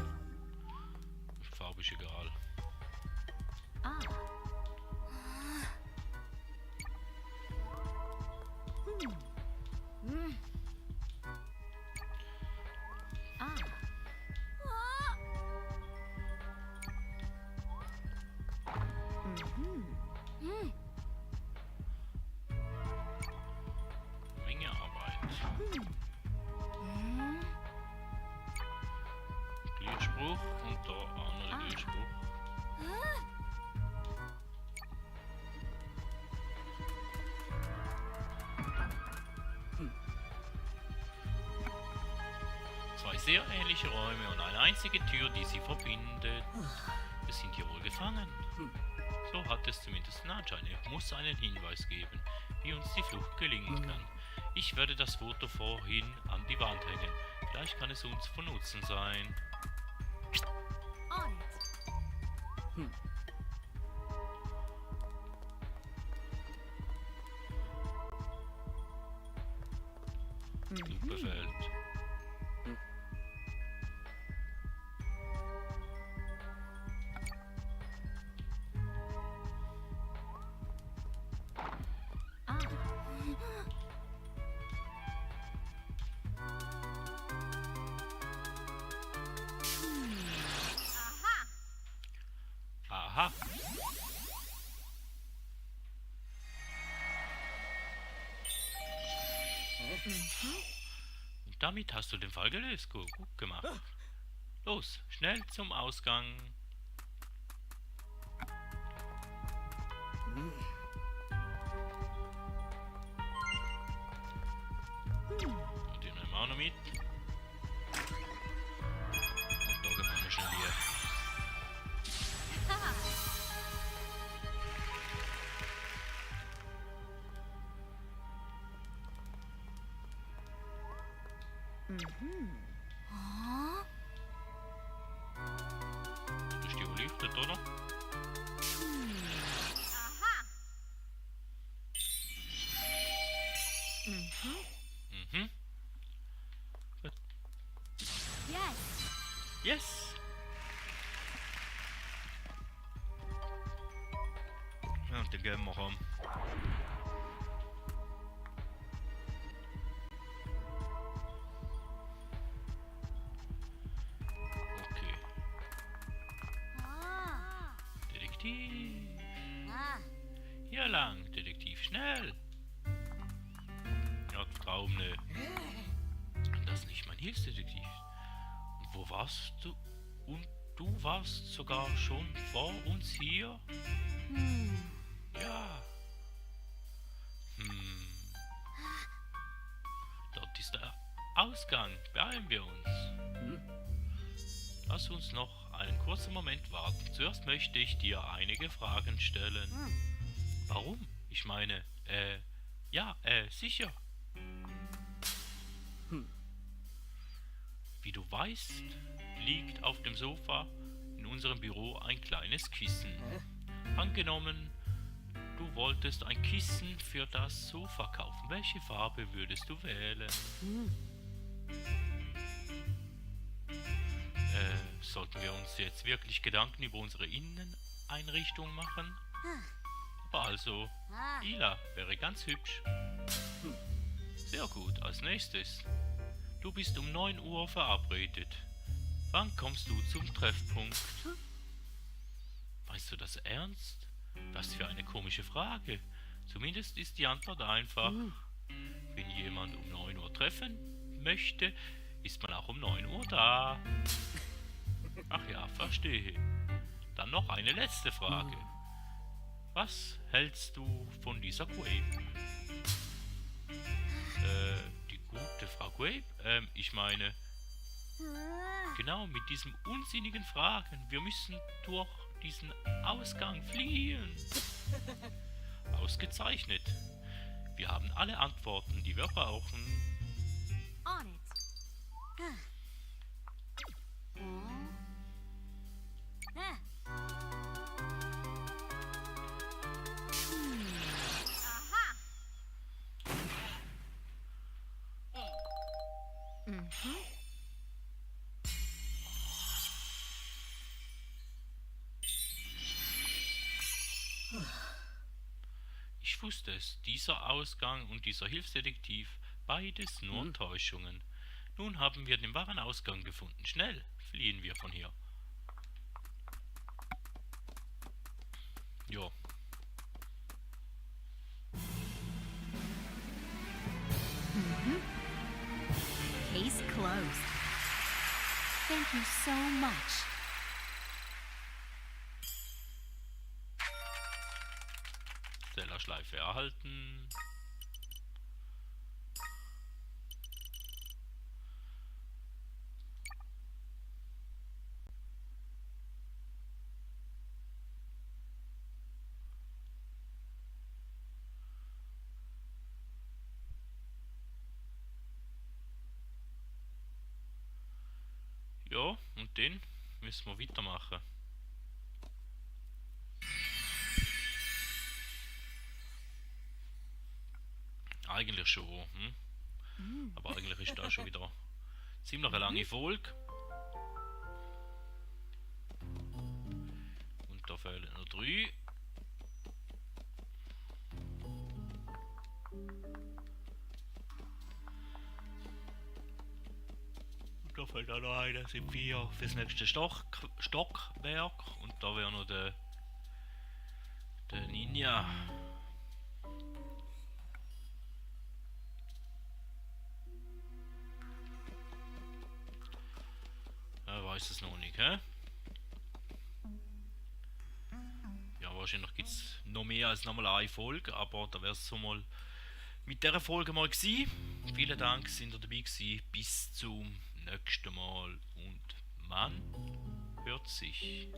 Speaker 1: Farbe ist egal.
Speaker 2: Ah. Ah.
Speaker 1: Menge Arbeit. Glühspruch und da auch noch ein Glühspruch. Zwei sehr ähnliche Räume und eine einzige Tür, die sie verbindet. Wir sind hier wohl gefangen. So hat es zumindest den Anschein. Es muss einen Hinweis geben, wie uns die Flucht gelingen kann. Ich werde das Foto vorhin an die Wand hängen. Vielleicht kann es uns von Nutzen sein.
Speaker 2: On it.
Speaker 1: Lupe fällt.
Speaker 2: Ah.
Speaker 1: Aha. Und damit hast du den Fall gelöst. Gut gemacht. Los, schnell zum Ausgang. Und den nehmen wir auch noch mit. Und da gehen wir noch schnell hier. Das ist die erleuchtet, oder? Mhm. Gut.
Speaker 2: Yes.
Speaker 1: Yes! Ja, und den geben wir rum. Okay.
Speaker 2: Ah.
Speaker 1: Detektiv.
Speaker 2: Ah.
Speaker 1: Hier lang, Detektiv, schnell! Ja, Traum, ne. Das ist nicht mein Hilfsdetektiv. Und wo warst du? Und du warst sogar schon vor uns hier? Ja. Dort ist der Ausgang. Beeilen wir uns. Lass uns noch einen kurzen Moment warten. Zuerst möchte ich dir einige Fragen stellen. Warum? Ich meine, ja, sicher. Wie du weißt, liegt auf dem Sofa in unserem Büro ein kleines Kissen. Angenommen, du wolltest ein Kissen für das Sofa kaufen. Welche Farbe würdest du wählen? Sollten wir uns jetzt wirklich Gedanken über unsere Inneneinrichtung machen? Aber also, Ila wäre ganz hübsch. Sehr gut, als nächstes. Du bist um 9 Uhr verabredet. Wann kommst du zum Treffpunkt? Meinst du das ernst? Was für eine komische Frage. Zumindest ist die Antwort einfach. Wenn jemand um 9 Uhr treffen möchte, ist man auch um 9 Uhr da. Ach ja, verstehe. Dann noch eine letzte Frage. Was hältst du von dieser Grape? Die gute Frau Grape? Ich meine, genau mit diesem unsinnigen Fragen. Wir müssen durch diesen Ausgang fliehen. Ausgezeichnet. Wir haben alle Antworten, die wir brauchen.
Speaker 2: On it. Aha.
Speaker 1: Ich wusste es, dieser Ausgang und dieser Hilfsdetektiv, beides nur Täuschungen. Nun haben wir den wahren Ausgang gefunden. Schnell, fliehen wir von hier. Jo.
Speaker 2: Case closed. Thank you so much.
Speaker 1: Stellerschleife erhalten. Ja, und den müssen wir weitermachen. Eigentlich schon, aber eigentlich ist da schon wieder ziemlich eine lange Folge. Und da fehlen noch 3. Und da fehlt auch noch einer, das sind 4 fürs nächste Stockwerk. Und da wäre noch der Ninja. Er weiß es noch nicht, hä? Ja, wahrscheinlich gibt es noch mehr als nochmal eine Folge, aber da wäre es so mal mit dieser Folge mal gewesen. Vielen Dank, sind ihr dabei gewesen. Bis zum nächsten Mal und man hört sich.